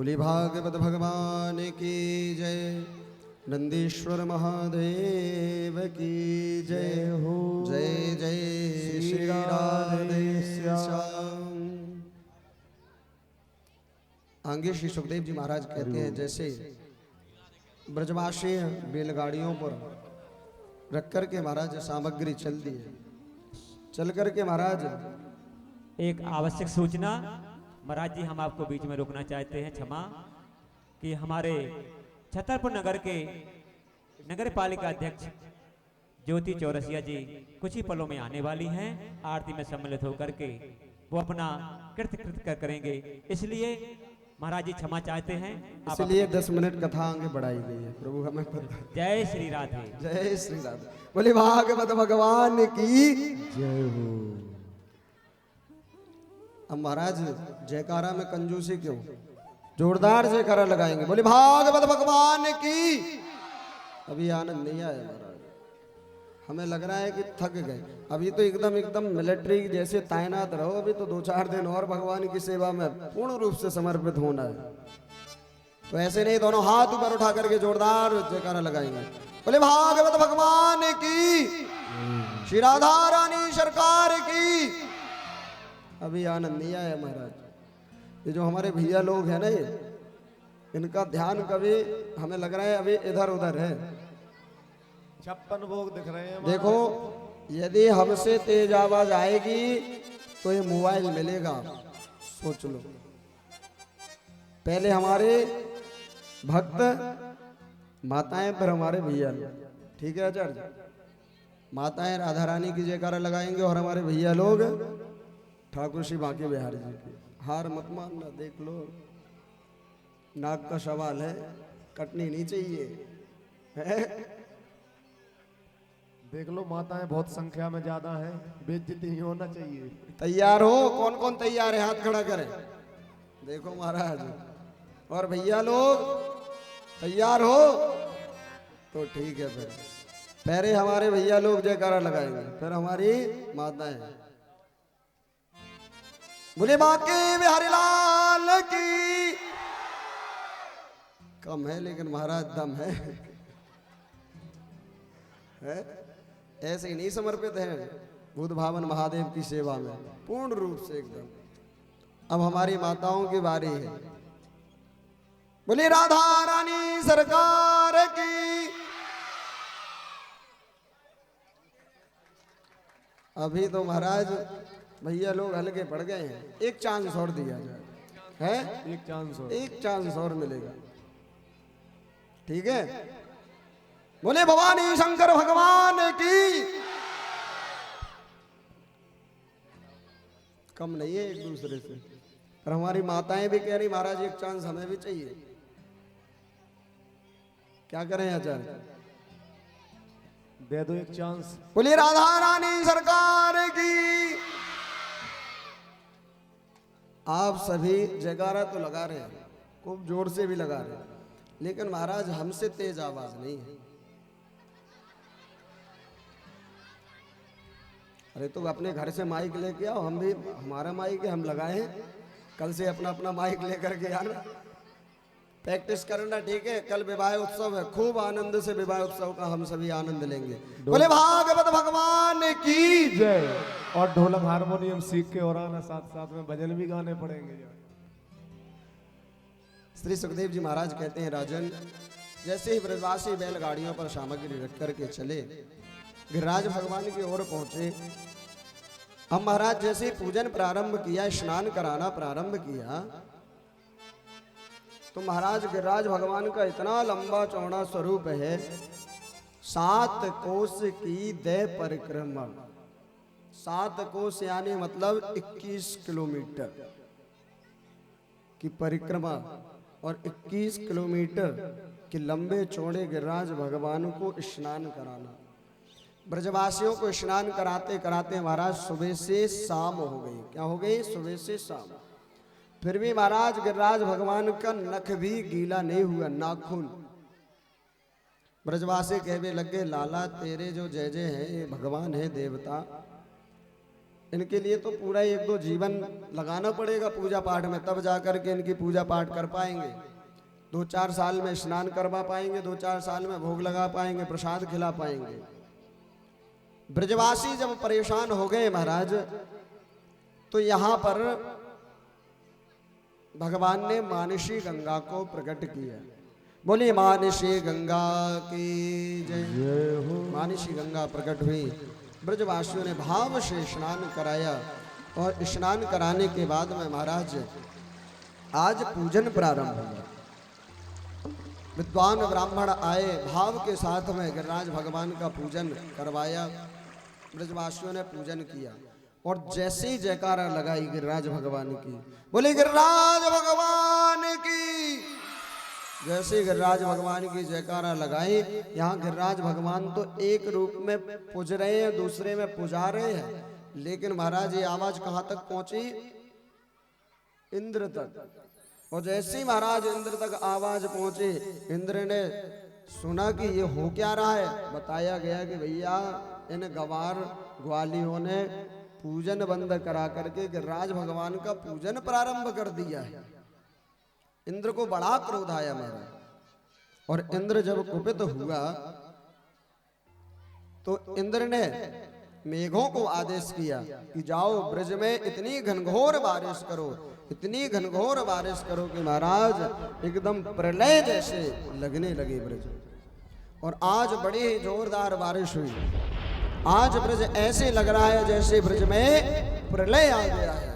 बोली भागवत भगवान की जय, नंदीश्वर महादेव की जय हो। जय जय श्री राधे श्याम। आगे श्री सुखदेव जी महाराज कहते हैं, जैसे ब्रजवासी बैलगाड़ियों पर रख कर के महाराज सामग्री चल दी है, चल कर के महाराज एक आवश्यक सूचना महाराज जी, हम आपको बीच में रोकना चाहते हैं, क्षमा कि हमारे छतरपुर नगर के नगर पालिका अध्यक्ष ज्योति चौरसिया जी कुछ ही पलों में आने वाली हैं। आरती में सम्मिलित होकर के वो अपना कृत्य करेंगे, इसलिए महाराज जी क्षमा चाहते हैं। इसलिए 10 मिनट कथा आगे बढ़ाई गई है। प्रभु हमें पता। जय श्री राधे। जय श्री राधे। बोले भागवत भगवान की जय हो। अब महाराज जयकारा में कंजूसी क्यों, जोरदार जयकारा लगाएंगे। बोले भागवत भगवान की। अभी आनंद नहीं आया महाराज, हमें लग रहा है कि थक गए। अभी तो एकदम मिलिट्री जैसे तैनात रहो, अभी तो 2-4 दिन और भगवान की सेवा में पूर्ण रूप से समर्पित होना है। तो ऐसे नहीं, दोनों हाथ ऊपर उठा करके जोरदार जयकारा लगाएंगे। बोले भागवत भगवान की, श्री राधा रानी सरकार की। अभी आनंद नहीं आया महाराज। ये जो हमारे भैया लोग हैं ना, ये इनका ध्यान कभी हमें लग रहा है अभी इधर उधर है। 56 भोग दिख रहे हैं। देखो, यदि हमसे तेज आवाज आएगी तो ये मोबाइल मिलेगा, सोच लो। पहले हमारे भक्त माताएं, पर हमारे भैया लोग, ठीक है आचार्य। माताएं राधा रानी की जयकारा लगाएंगे और हमारे भैया लोग ठाकुर श्री बांके बिहारी जी की। हार मत मानना, देख लो, नाक का सवाल है, कटनी नहीं चाहिए है? देख लो, माताएं बहुत संख्या में ज्यादा है, बेइज्जती नहीं होना चाहिए। तैयार हो? कौन कौन तैयार है, हाथ खड़ा करें। देखो महाराज, और भैया लोग तैयार हो तो ठीक है। फिर पहले हमारे भैया लोग जयकारा लगाएंगे, फिर हमारी माताएं। बोले बांके बिहारी लाल की। कम है लेकिन महाराज दम है, है? ऐसे ही नहीं समर्पित हैं बुद्ध भावन महादेव की सेवा में पूर्ण रूप से एकदम। अब हमारी माताओं की बारी है। बोली राधा रानी सरकार की। अभी तो महाराज भैया लोग हल्के पड़ गए हैं, एक चांस और दिया जाए, है? एक चांस और मिलेगा, ठीक है? बोले भवानी शंकर भगवान की। कम नहीं है एक दूसरे से, पर हमारी माताएं भी कह रही महाराज एक चांस हमें भी चाहिए। क्या करें आचार्य? दे दो एक चांस। बोले राधा रानी सरकार की। आप सभी जयकारा तो लगा रहे हैं, खूब जोर से भी लगा रहे हैं, लेकिन महाराज हमसे तेज आवाज नहीं है। अरे तो अपने घर से माइक लेके आओ, हम भी, हमारा माइक है, हम लगाए हैं। कल से अपना अपना माइक लेकर के आना, प्रैक्टिस करना, ठीक है? कल विवाह उत्सव है, खूब आनंद से विवाह उत्सव का हम सभी आनंद लेंगे। बोले भागवत भगवान की जय। और ढोलक हारमोनियम सीख के और आना, साथ साथ में भजन भी गाने पड़ेंगे। श्री सुखदेव जी महाराज कहते हैं, राजन, जैसे ही ब्रजवासी बैलगाड़ियों पर सामग्री रख करके चले, गिरिराज भगवान की ओर पहुंचे। हम महाराज जैसे ही पूजन प्रारंभ किया, स्नान कराना प्रारंभ किया, तो महाराज गिरिराज भगवान का इतना लंबा चौड़ा स्वरूप है, 7 कोस की दे परिक्रमा। 7 कोस यानी मतलब 21 किलोमीटर की परिक्रमा और 21 किलोमीटर के लंबे चौड़े गिरिराज भगवान को स्नान कराना। ब्रजवासियों को स्नान कराते कराते महाराज सुबह से शाम हो गई। क्या हो गई? सुबह से शाम। फिर भी महाराज गिरिराज भगवान का नख भी गीला नहीं हुआ, नाखून। ब्रजवासी कहने लगे, लाला तेरे जो जय जय है, ये भगवान है देवता, इनके लिए तो पूरा 1-2 जीवन लगाना पड़ेगा पूजा पाठ में, तब जाकर के इनकी पूजा पाठ कर पाएंगे। 2-4 साल में स्नान करवा पाएंगे, 2-4 साल में भोग लगा पाएंगे, प्रसाद खिला पाएंगे। ब्रजवासी जब परेशान हो गए महाराज, तो यहां पर भगवान ने मानसी गंगा को प्रकट किया। बोलिए मानसी गंगा की जय। मानसी गंगा प्रकट हुई, ब्रजवासियों ने भाव से स्नान कराया और स्नान कराने के बाद में महाराज आज पूजन प्रारंभ हुआ। विद्वान ब्राह्मण आए, भाव के साथ में गिरिराज भगवान का पूजन करवाया। ब्रजवासियों ने पूजन किया और जैसे ही जयकारा लगाई गिरिराज भगवान की, बोले गिरिराज भगवान की। जैसे गिरिराज भगवान की जयकारा लगाई, यहाँ गिरिराज भगवान तो एक रूप में पूज रहे हैं, दूसरे में पुजा रहे हैं, लेकिन महाराज ये आवाज कहाँ तक पहुंची? इंद्र तक। और जैसे ही महाराज इंद्र तक आवाज पहुंची, इंद्र ने सुना कि ये हो क्या रहा है। बताया गया कि भैया इन गवार ग्वालियों ने पूजन बंद करा करके गिरिराज भगवान का पूजन प्रारंभ कर दिया है। इंद्र को बड़ा क्रोध आया महाराज, और इंद्र जब कुपित हुआ तो इंद्र ने मेघों को आदेश किया कि जाओ ब्रज में इतनी घनघोर बारिश करो, इतनी घनघोर बारिश करो कि महाराज एकदम प्रलय जैसे लगने लगे ब्रज। और आज बड़ी ही जोरदार बारिश हुई। आज ब्रज ऐसे लग रहा है जैसे ब्रज में प्रलय आ गया है।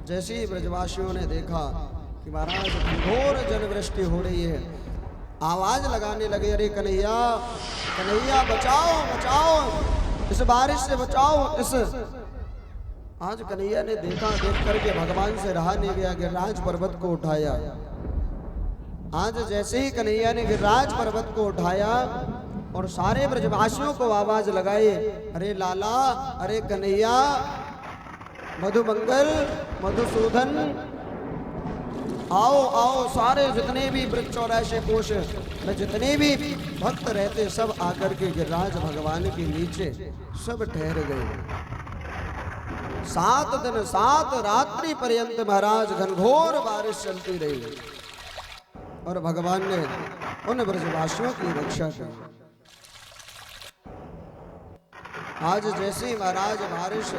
जैसे ही ब्रजवासियों ने देखा कि महाराज घोर जलवृष्टि हो रही है, आवाज लगाने लगे, अरे कन्हैया कन्हैया बचाओ बचाओ, इस बारिश से बचाओ। इस आज कन्हैया ने देखा, देख करके भगवान से रहा नहीं गया, गिरिराज पर्वत को उठाया। आज जैसे ही कन्हैया ने गिरिराज पर्वत को उठाया और सारे ब्रजवासियों को आवाज लगाई, अरे लाला, अरे कन्हैया, मधुमंगल, मधुसूदन, आओ आओ। सारे जितने भी ब्रज 84 कोश में जितने भी भक्त रहते सब आकर के गिरिराज भगवान के नीचे सब ठहर गए। 7 दिन 7 रात्रि पर्यंत महाराज घनघोर बारिश चलती रही और भगवान ने उन ब्रजवासियों की रक्षा की। आज जैसे ही महाराज बारिश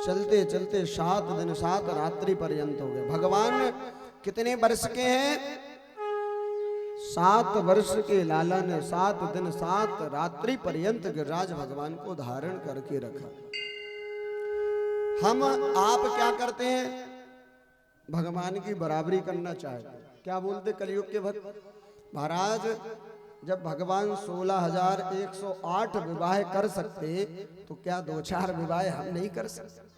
चलते चलते 7 दिन 7 रात्रि पर्यंत हो गए। भगवान कितने वर्ष के हैं? 7 वर्ष के लाला ने 7 दिन 7 रात्रि पर्यंत गिरिराज भगवान को धारण करके रखा। हम आप क्या करते हैं? भगवान की बराबरी करना चाहते हैं। क्या बोलते कलयुग के भक्त? महाराज जब भगवान 16,108 विवाह कर सकते तो क्या 2-4 विवाह हम नहीं कर सकते?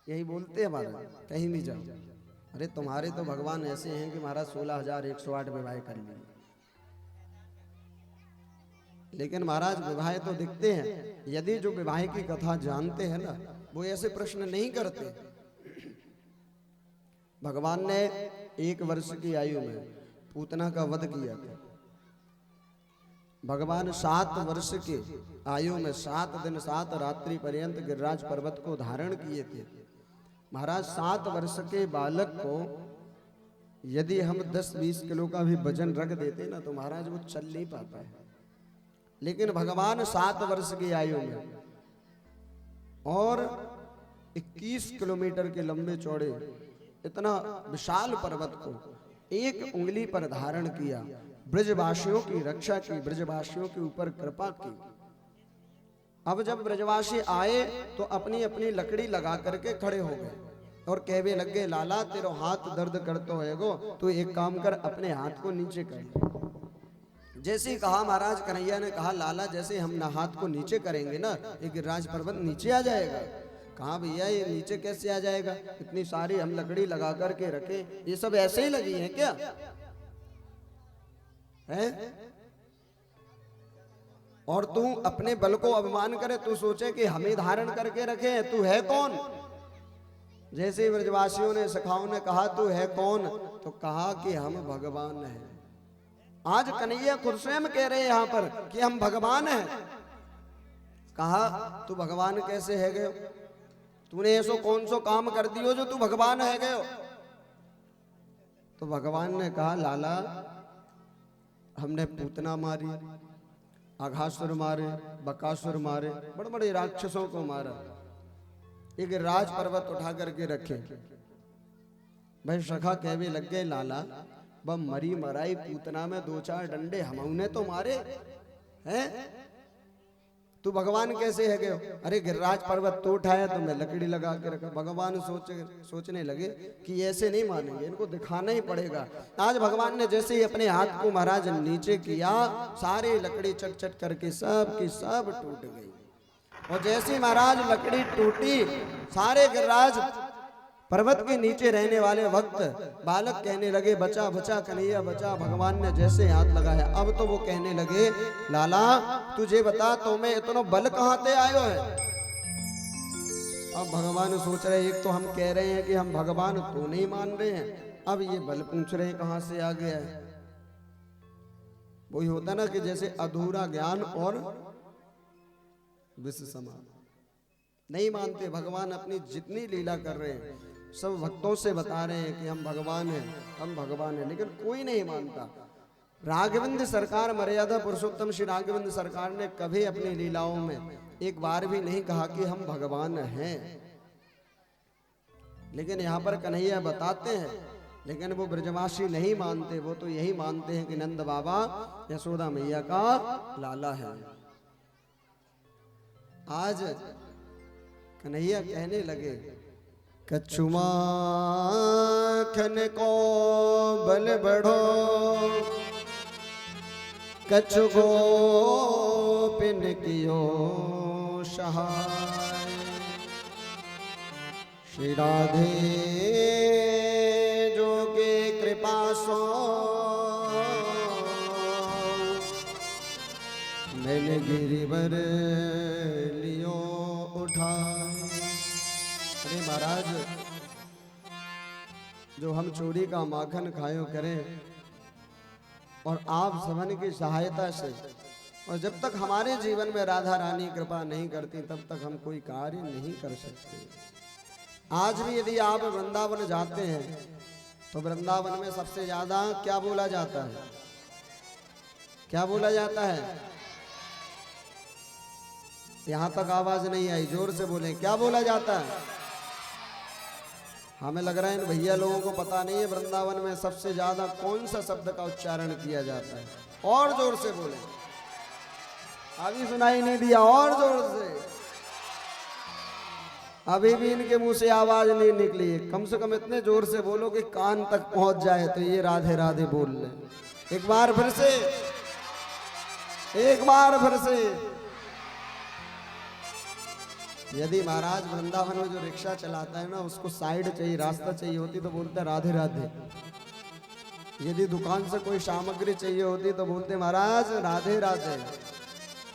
यही बोलते हैं महाराज, कहीं भी जाओ। अरे तुम्हारे तो भगवान ऐसे हैं कि महाराज 16,108 विवाह कर लिए, लेकिन महाराज विवाह तो दिखते हैं। यदि जो विवाह की कथा जानते हैं ना, वो ऐसे प्रश्न नहीं करते। भगवान ने 1 वर्ष की आयु में पूतना का वध किया था। भगवान 7 वर्ष के आयु में 7 दिन 7 रात्रि पर्यंत गिरिराज पर्वत को धारण किए थे। महाराज 7 वर्ष के बालक को यदि हम 10-20 किलो का भी वजन रख देते ना तो महाराज वो चल नहीं पाता है। लेकिन भगवान 7 वर्ष की आयु में और 21 किलोमीटर के लंबे चौड़े इतना विशाल पर्वत को 1 उंगली पर धारण किया, ब्रजवासियों की रक्षा की, ब्रजवासियों के ऊपर कृपा की। अब जब ब्रजवासी आए तो अपनी अपनी लकड़ी लगा करके खड़े हो गए और कहवे लग गए, लाला तेरो हाथ दर्द करतो होएगो, तो एक काम कर, अपने हाथ को नीचे कर। जैसे ही कहा महाराज कन्हैया ने कहा, लाला जैसे हम ना हाथ को नीचे करेंगे ना, एक गिरिराज पर्वत नीचे आ जाएगा। कहा भैया ये नीचे कैसे आ जाएगा? इतनी सारी हम लकड़ी लगा करके रखे, ये सब ऐसे ही लगी है क्या है? और तू अपने बल को अभिमान करे, तू सोचे कि हमें धारण करके रखे, तू है कौन? जैसे ही ब्रजवासियों ने सखाओं ने कहा तू है कौन, तो कहा कि हम भगवान हैं। आज कन्हैया खुद स्वयं कह रहे हैं यहां पर कि हम भगवान हैं। कहा तू भगवान कैसे है गयो, तूने ऐसो कौन सो काम कर दियो जो तू भगवान है गयो। तो भगवान ने कहा लाला हमने पूतना मारी, आघासुर मारे, बकासुर मारे, बड़े बड़े राक्षसों को मारा, एक राज पर्वत उठा करके रखे। भाई सखा कहवे लग गए लाला बम मरी मराई पूतना में 2-4 डंडे हमने तो मारे हैं, तू भगवान कैसे है गयो। अरे गिरिराज पर्वत तो उठाया तो मैं लकड़ी लगा के रखा। भगवान सोचने लगे कि ऐसे नहीं मानेंगे, इनको दिखाना ही पड़ेगा। आज भगवान ने जैसे ही अपने हाथ को महाराज नीचे किया, सारी लकड़ी चट चट करके सब की सब टूट गई। और जैसे ही महाराज लकड़ी टूटी, सारे गिरिराज पर्वत के नीचे रहने वाले वक्त बालक कहने लगे बचा बचा कन्हैया बचा। भगवान ने जैसे हाथ लगाया, अब तो वो कहने लगे लाला तुझे बता तो मैं इतना बल कहां से आयो है। अब भगवान सोच रहे एक तो हम कह रहे हैं कि हम भगवान तो नहीं मान रहे हैं, अब ये बल पूछ रहे हैं कहां से आ गया है। वही होता ना कि जैसे अधूरा ज्ञान और विष समान, नहीं मानते। भगवान अपनी जितनी लीला कर रहे हैं सब भक्तों से बता रहे हैं कि हम भगवान हैं, हम भगवान हैं, लेकिन कोई नहीं मानता। राघवेंद्र सरकार, मर्यादा पुरुषोत्तम श्री राघवेंद्र सरकार ने कभी अपनी लीलाओं में एक बार भी नहीं कहा कि हम भगवान हैं। लेकिन यहाँ पर कन्हैया बताते हैं, लेकिन वो ब्रजवासी नहीं मानते। वो तो यही मानते हैं कि नंद बाबा यशोदा मैया का लाला है। आज कन्हैया कहने लगे कछु माखन को बल बढ़ो, कछु गोपिन कियो सहाय, श्री राधे जो के कृपा सो मैंने गिरिवर लियो उठाए। अरे महाराज जो हम चोरी का माखन खायो करें और आप सबन की सहायता से, और जब तक हमारे जीवन में राधा रानी कृपा नहीं करती तब तक हम कोई कार्य नहीं कर सकते। आज भी यदि आप वृंदावन जाते हैं तो वृंदावन में सबसे ज्यादा क्या बोला जाता है, क्या बोला जाता है? यहां तक आवाज नहीं आई, जोर से बोलें, क्या बोला जाता है? हमें लग रहा है इन भैया लोगों को पता नहीं है वृंदावन में सबसे ज्यादा कौन सा शब्द का उच्चारण किया जाता है। और जोर से बोले, अभी सुनाई नहीं दिया, और जोर से। अभी भी इनके मुंह से आवाज नहीं निकली है। कम से कम इतने जोर से बोलो कि कान तक पहुंच जाए तो ये राधे राधे बोल ले। एक बार फिर से, एक बार फिर से। यदि महाराज वृंदावन में जो रिक्शा चलाता है ना उसको साइड चाहिए, रास्ता चाहिए होती तो बोलते राधे राधे। यदि दुकान से कोई सामग्री चाहिए होती तो बोलते महाराज राधे राधे।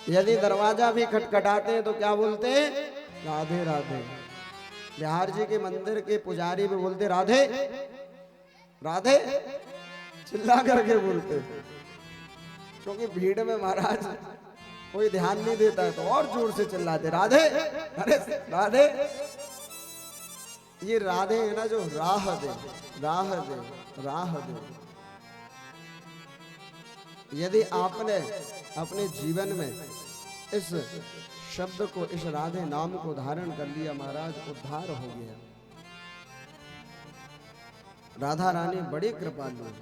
यदि दरवाजा भी खटखटाते हैं तो क्या बोलते? राधे राधे। बिहार जी के मंदिर के पुजारी भी बोलते राधे राधे, चिल्ला करके बोलते, क्योंकि भीड़ में महाराज कोई ध्यान नहीं देता है तो और जोर से चिल्लाते राधे, अरे राधे। ये राधे है ना जो राह दे, राह दे, राह दे। यदि आपने अपने जीवन में इस शब्द को, इस राधे नाम को धारण कर लिया महाराज, उद्धार हो गया। राधा रानी बड़ी कृपालु है।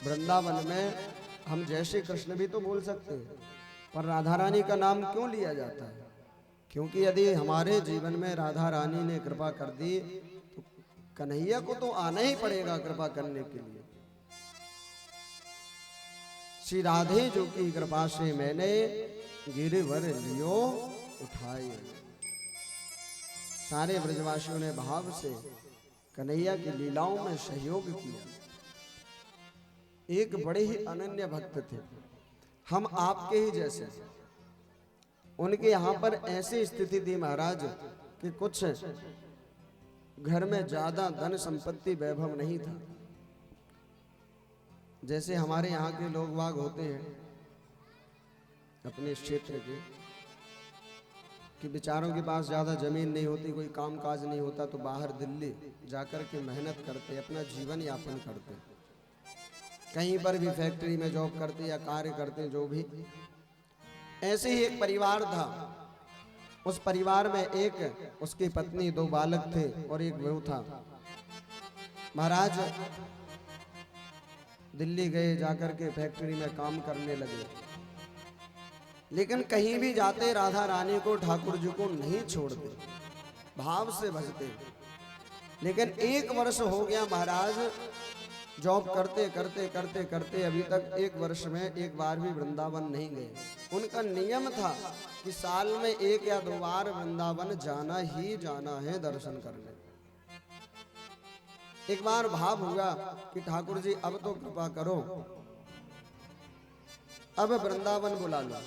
वृंदावन में हम जय श्री कृष्ण भी तो बोल सकते हैं, पर राधा रानी का नाम क्यों लिया जाता है? क्योंकि यदि हमारे जीवन में राधा रानी ने कृपा कर दी तो कन्हैया को तो आना ही पड़ेगा कृपा करने के लिए। श्री राधे जो की कृपा से मैंने गिरिवर लियो उठाए। सारे ब्रजवासियों ने भाव से कन्हैया की लीलाओं में सहयोग किया। एक बड़े ही अनन्य भक्त थे, हम आपके ही जैसे। उनके यहाँ पर ऐसी स्थिति थी महाराज कि कुछ घर में ज्यादा धन संपत्ति वैभव नहीं था। जैसे हमारे यहाँ के लोग वाग होते हैं अपने क्षेत्र के, कि बेचारों के पास ज्यादा जमीन नहीं होती, कोई काम काज नहीं होता, तो बाहर दिल्ली जाकर के मेहनत करते, अपना जीवन यापन करते, कहीं पर भी फैक्ट्री में जॉब करते या कार्य करते, जो भी। ऐसे ही एक परिवार था। उस परिवार में एक उसकी पत्नी, 2 बालक थे और एक बहू था। महाराज दिल्ली गए, जाकर के फैक्ट्री में काम करने लगे, लेकिन कहीं भी जाते राधा रानी को, ठाकुर जी को नहीं छोड़ते, भाव से भजते। लेकिन 1 वर्ष हो गया महाराज, जॉब करते करते करते करते अभी तक 1 वर्ष में एक बार भी वृंदावन नहीं गए। उनका नियम था कि साल में 1 या 2 बार वृंदावन जाना ही जाना है दर्शन करने। एक बार भाव हुआ कि ठाकुर जी अब तो कृपा करो, अब वृंदावन बुला लो।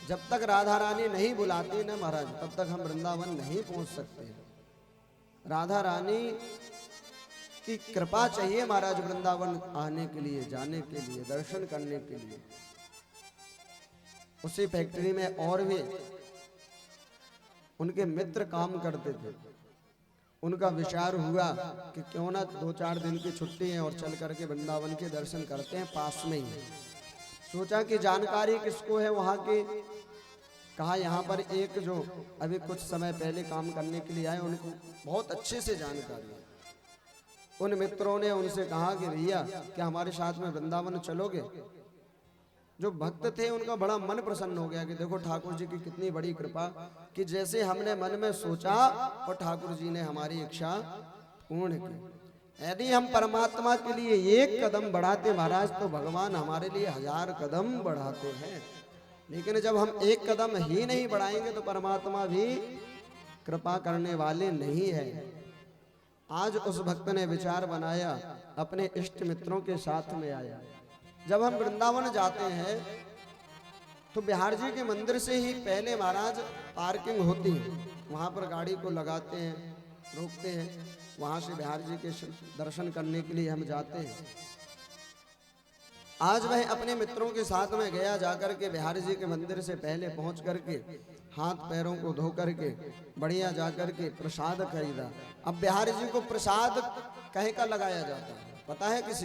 जब तक राधा रानी नहीं बुलाती ना महाराज, तब तक हम वृंदावन नहीं पहुंच सकते। राधा रानी की कृपा चाहिए महाराज वृंदावन आने के लिए, जाने के लिए, दर्शन करने के लिए। उसी फैक्ट्री में और भी उनके मित्र काम करते थे। उनका विचार हुआ कि क्यों ना 2-4 दिन की छुट्टी है और चल करके वृंदावन के दर्शन करते हैं, पास में ही है। सोचा कि जानकारी किसको है वहां की। कहा यहाँ पर एक जो अभी कुछ समय पहले काम करने के लिए आए, उनको बहुत अच्छे से जानकारी है। उन मित्रों ने उनसे कहा कि भैया क्या हमारे साथ में वृंदावन चलोगे। जो भक्त थे उनका बड़ा मन प्रसन्न हो गया कि देखो ठाकुर जी की कितनी बड़ी कृपा कि जैसे हमने मन में सोचा और ठाकुर जी ने हमारी इच्छा पूर्ण की। यदि हम परमात्मा के लिए 1 कदम बढ़ाते महाराज, तो भगवान हमारे लिए 1000 कदम बढ़ाते हैं। लेकिन जब हम 1 कदम ही नहीं बढ़ाएंगे तो परमात्मा भी कृपा करने वाले नहीं है। आज उस भक्त ने विचार बनाया, अपने इष्ट मित्रों के साथ में आया। जब हम वृंदावन जाते हैं तो बिहार जी के मंदिर से ही पहले महाराज पार्किंग होती है, वहां पर गाड़ी को लगाते हैं, रोकते हैं, वहां से बिहार जी के दर्शन करने के लिए हम जाते हैं। आज वह अपने मित्रों के साथ में गया, जाकर के बिहार जी के मंदिर से पहले पहुंच करके हाथ पैरों को धो करके बढ़िया जाकर के प्रसाद खरीदा। अब बिहार जी को प्रसाद कहे का लगाया जाता है, पता है किसी